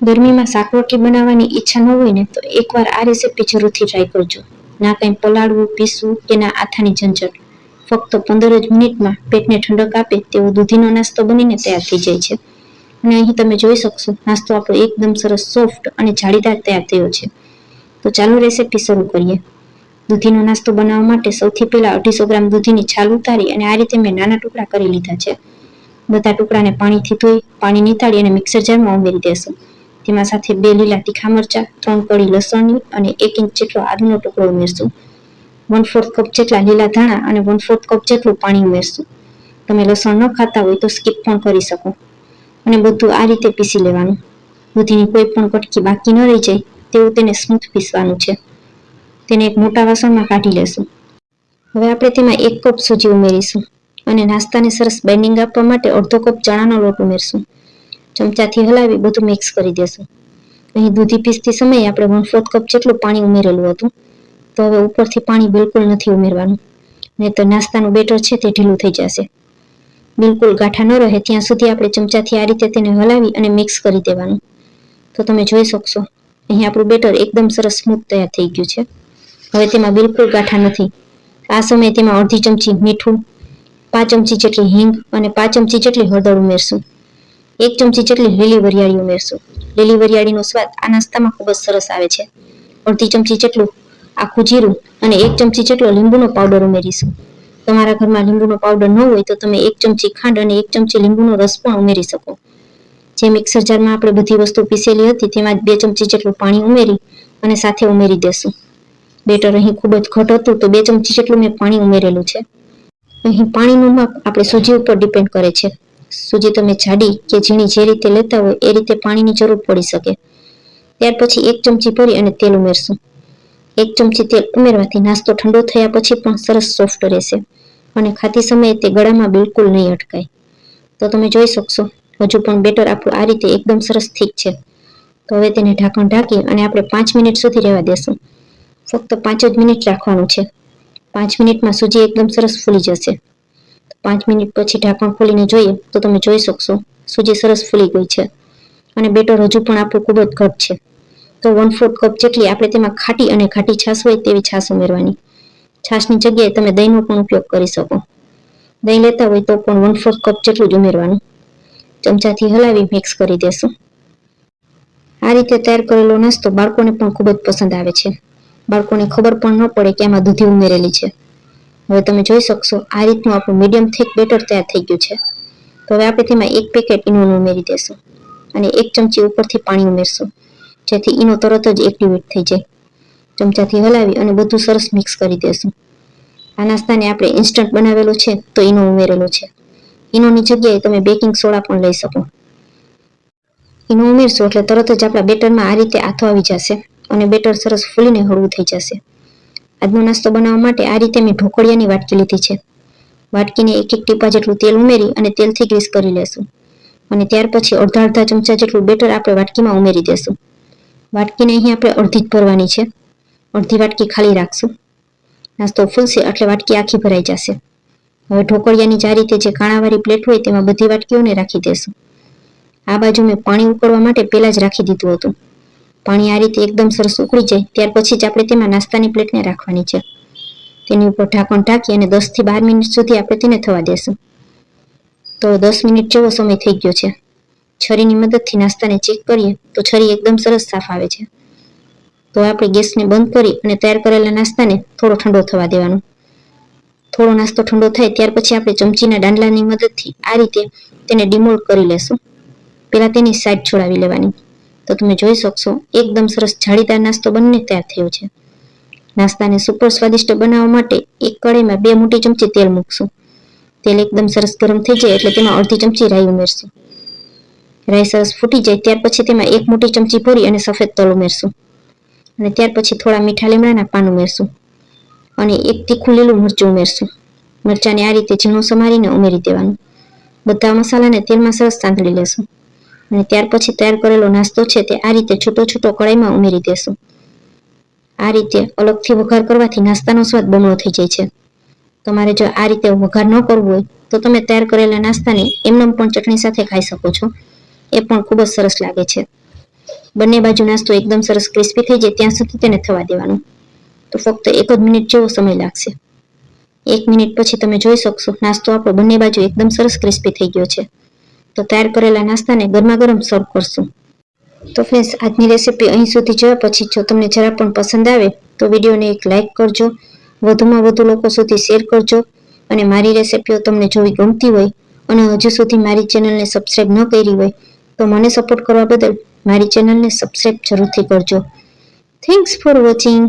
ગરમીમાં શાક રોટલી બનાવવાની ઈચ્છા ન હોય ને તો એકવાર આ રેસીપી જરૂરથી ટ્રાય કરજો. ના કંઈ પલાળવું, પીસવું કે ના આથાની ઝંઝટ. ફક્ત 15 જ મિનિટમાં પેટને ઠંડક આપે તેવો દૂધીનો નાસ્તો બનીને તૈયાર થઈ જાય છે. અને અહીં તમે જોઈ શકશો નાસ્તો આપણો એકદમ સરસ સોફ્ટ અને જાળીદાર તૈયાર થયો છે. તો ચાલો રેસીપી શરૂ કરીએ. દૂધીનો નાસ્તો બનાવવા માટે સૌથી પહેલા 250 ગ્રામ દૂધીની છાલ ઉતારી અને આ રીતે મેં નાના ટુકડા કરી લીધા છે. બધા ટુકડાને પાણીથી ધોઈ પાણી નીતાળી અને મિક્સર જારમાં ઉમેરી દેશું. તેમાં સાથે 2 લીલા તીખા મરચાં, 3 કળી લસણની અને 1 ઇંચ જેટલો આદુનો ટુકડો ઉમેરશું. 1/4 કપ જેટલા લીલા ધાણા અને 1/4 કપ જેટલું પાણી ઉમેરશું. તમે લસણ ન ખાતા હોય તો સ્કીપ પણ કરી શકો. અને બધું આ રીતે પીસી લેવાનું. દૂધીની કોઈ પણ કટકી બાકી ન રહી જાય તેવું તેને સ્મૂથ પીસવાનું છે. તેને એક મોટા વાસણમાં કાઢી લેશું. હવે આપણે તેમાં 1 કપ સૂજી ઉમેરીશું અને નાસ્તાને સરસ બાઇન્ડિંગ આપવા માટે અડધો કપ ચણાનો લોટ ઉમેરશું. ચમચાથી હલાવી બધું મિક્સ કરી દેશું. અહીં દૂધી પીસતી સમયે આપણે 1/4 કપ જેટલું પાણી ઉમેરેલું હતું. તો હવે ઉપરથી પાણી બિલકુલ નથી ઉમેરવાનું, નહીં તો નાસ્તાનું બેટર છે તે ઢીલું થઈ જશે. બિલકુલ ગાંઠા ન રહે ત્યાં સુધી આપણે ચમચાથી આ રીતે તેને હલાવી અને મિક્સ કરી દેવાનું. તો તમે જોઈ શકશો અહીં આપણું બેટર એકદમ સરસ સ્મૂથ તૈયાર થઈ ગયું છે. હવે તેમાં બિલકુલ ગાંઠા નથી. આ સમયે તેમાં અડધી ચમચી મીઠું, 5 ચમચી જેટલી હિંગ અને 5 ચમચી જેટલી હળદર ઉમેરશું. 1 ચમચી જેટલી લીલી વરિયાળી ઉમેરશું. લીલી વરિયાળીનો સ્વાદ આ નાસ્તામાં ખૂબ જ સરસ આવે છે. અડધી ચમચી જેટલું આખું જીરું અને 1 ચમચી જેટલો લીંબુનો પાવડર ઉમેરીશું. તમારા ઘરમાં લીંબુનો પાવડર ન હોય તો તમે 1 ચમચી ખાંડ અને 1 ચમચી લીંબુનો રસ પણ ઉમેરી શકો. જે મિક્સર જારમાં આપણે બધી વસ્તુ પીસેલી હતી તેમાં 2 ચમચી જેટલું પાણી ઉમેરી અને સાથે ઉમેરી દેશું. બેટર અહીં ખૂબ જ ઘટ હતું તો 2 ચમચી જેટલું મેં પાણી ઉમેરેલું છે. અહીં પાણીનું માપ આપણે સૂજી ઉપર ડિપેન્ડ કરે છે. સૂજી તમે જાડી કે ઝીણી જે રીતે લેતા હોય એ રીતે પાણીની જરૂર પડી શકે. ત્યાર પછી 1 ચમચી ભરી અને તેલ ઉમેરશું. 1 ચમચી તેલ ઉમેરવાથી નાસ્તો ઠંડો થયા પછી પણ સરસ સોફ્ટ રહેશે અને ખાતી સમયે તે ગળામાં બિલકુલ નહીં અટકાય. તો તમે જોઈ શકશો હજુ પણ બેટર આપણું આ રીતે એકદમ સરસ થીક છે. તો હવે તેને ઢાંકણ ઢાંકી અને આપણે 5 મિનિટ સુધી રહેવા દેશું. ફક્ત 5 જ મિનિટ રાખવાનું છે. 5 મિનિટમાં સૂજી એકદમ સરસ ફૂલી જશે. 5 મિનિટ પછી ઢાંકણ ખોલીને જોઈએ તો તમે જોઈ શકશો સૂજી સરસ ફૂલી ગઈ છે અને બેટર હજુ પણ આપણું ખૂબ જ ઘટ છે. તો 1/4 કપ જેટલી આપણે તેમાં ખાટી અને ઘાટી છાશ હોય તેવી છાશ ઉમેરવાની. છાશની જગ્યાએ તમે દહીંનો પણ ઉપયોગ કરી શકો. દહીં લેતા હોય તો પણ 1/4 કપ જેટલું જ ઉમેરવાનું. ચમચાથી હલાવી મિક્સ કરી દેશું. આ રીતે તૈયાર કરેલો નાસ્તો બાળકોને પણ ખૂબ જ પસંદ આવે છે. બાળકોને ખબર પણ ન પડે કે આમાં દૂધી ઉમેરેલી છે. હવે તમે જોઈ શકશો આ રીતનું આપણું મીડિયમ થીક બેટર તૈયાર થઈ ગયું છે. તો હવે આપણે તેમાં 1 પેકેટ ઈનોનું ઉમેરી દેશું અને 1 ચમચી ઉપરથી પાણી ઉમેરશું જેથી ઈનો તરત જ એક્ટિવેટ થઈ જાય. ચમચાથી હલાવી અને બધું સરસ મિક્સ કરી દેશું. આ નાસ્તાને આપણે ઇન્સ્ટન્ટ બનાવેલો છે તો ઈનો ઉમેરેલો છે. ઈનોની જગ્યાએ તમે બેકિંગ સોડા પણ લઈ શકો. ઈનો ઉમેરશો એટલે તરત જ આપણા બેટરમાં આ રીતે આથો આવી જશે અને બેટર સરસ ફૂલીને હળવું થઈ જશે. આજનો નાસ્તો બનાવવા માટે આ રીતે મેં ઢોકળિયાની વાટકી લીધી છે. વાટકીને 1 ટીપા જેટલું તેલ ઉમેરી અને તેલથી ગ્રીસ કરી લેશું અને ત્યાર પછી અડધા ચમચા જેટલું બેટર આપણે વાટકીમાં ઉમેરી દેશું. વાટકીને અહીં આપણે અડધી જ ભરવાની છે. અડધી વાટકી ખાલી રાખશું. નાસ્તો ફૂલશે એટલે વાટકી આખી ભરાઈ જશે. હવે ઢોકળિયાની આ રીતે જે કાણાવાળી પ્લેટ હોય તેમાં બધી વાટકીઓને રાખી દેશું. આ બાજુ મેં પાણી ઉકળવા માટે પહેલા જ રાખી દીધું હતું. પાણી આ રીતે એકદમ સરસ ઉકળી જાય ત્યાર પછી જ આપણે તેમાં નાસ્તાની પ્લેટને રાખવાની છે. તેની ઉપર ઢાંકણ ઢાંકી અને 10 થી 12 મિનિટ સુધી આપણે તેને થવા દેશું. તો 10 મિનિટ જેવો સમય થઈ ગયો છે. છરીની મદદથી નાસ્તાને ચેક કરીએ તો છરી એકદમ સરસ સાફ આવે છે. તો આપણે ગેસને બંધ કરી અને તૈયાર કરેલા નાસ્તાને થોડો ઠંડો થવા દેવાનો. થોડો નાસ્તો ઠંડો થાય ત્યાર પછી આપણે ચમચીના દાંડલાની મદદથી આ રીતે તેને ડિમોલ્ડ કરી લેશું. પહેલા તેની સાઈડ છોડાવી લેવાની. તો તમે જોઈ શકશો એકદમ સરસ જાળીદાર નાસ્તો બનીને તૈયાર થયો છે. નાસ્તાને સુપર સ્વાદિષ્ટ બનાવવા માટે એક કઢાઈમાં 2 મોટી ચમચી તેલ મૂકશું. તેલ એકદમ સરસ ગરમ થઈ જાય એટલે તેમાં અડધી ચમચી રાઈ ઉમેરશું. રાઈ સરસ ફૂટી જાય ત્યાર પછી તેમાં 1 મોટી ચમચી ભરી અને સફેદ તલ ઉમેરશું અને ત્યાર પછી થોડા મીઠા લીમડાના પાન ઉમેરશું અને 1 તીખું લીલું મરચું ઉમેરશું. મરચાંને આ રીતે ઝીણું સમારીને ઉમેરી દેવાનું. બધા મસાલાને તેલમાં સરસ સાંતળી લેશું અને ત્યાર પછી તૈયાર કરેલો નાસ્તો છે તે આ રીતે છૂટો છૂટો કઢાઈમાં ઉમેરી દેશું. આ રીતે અલગથી વઘાર કરવાથી નાસ્તાનો સ્વાદ બમણો થઈ જાય છે. તમારે જો આ રીતે વઘાર ન કરવો હોય તો તમે તૈયાર કરેલા નાસ્તાને એમનેમ પણ ચટણી સાથે ખાઈ શકો છો. એ પણ ખૂબ જ સરસ લાગે છે. બંને બાજુ નાસ્તો એકદમ સરસ ક્રિસ્પી થઈ જાય ત્યાં સુધી તેને થવા દેવાનું. તો ફક્ત 1 જ મિનિટ જેવો સમય લાગશે. 1 મિનિટ પછી તમે જોઈ શકશો નાસ્તો આપણો બંને બાજુ એકદમ સરસ ક્રિસ્પી થઈ ગયો છે. તો તૈયાર કરેલા નાસ્તાને ગરમા ગરમ સર્વ કરશું. તો ફ્રેન્ડ્સ, આજની રેસીપી અહીં સુધી જોયા પછી જો તમને જરા પણ પસંદ આવે તો વિડીયોને એક લાઇક કરજો, વધુમાં વધુ લોકો સુધી શેર કરજો અને મારી રેસીપીઓ તમને જોવી ગમતી હોય અને હજુ સુધી મારી ચેનલને સબસ્ક્રાઇબ ન કરી હોય તો મને સપોર્ટ કરવા બદલ મારી ચેનલને સબસ્ક્રાઇબ જરૂરથી કરજો. Thanks for watching.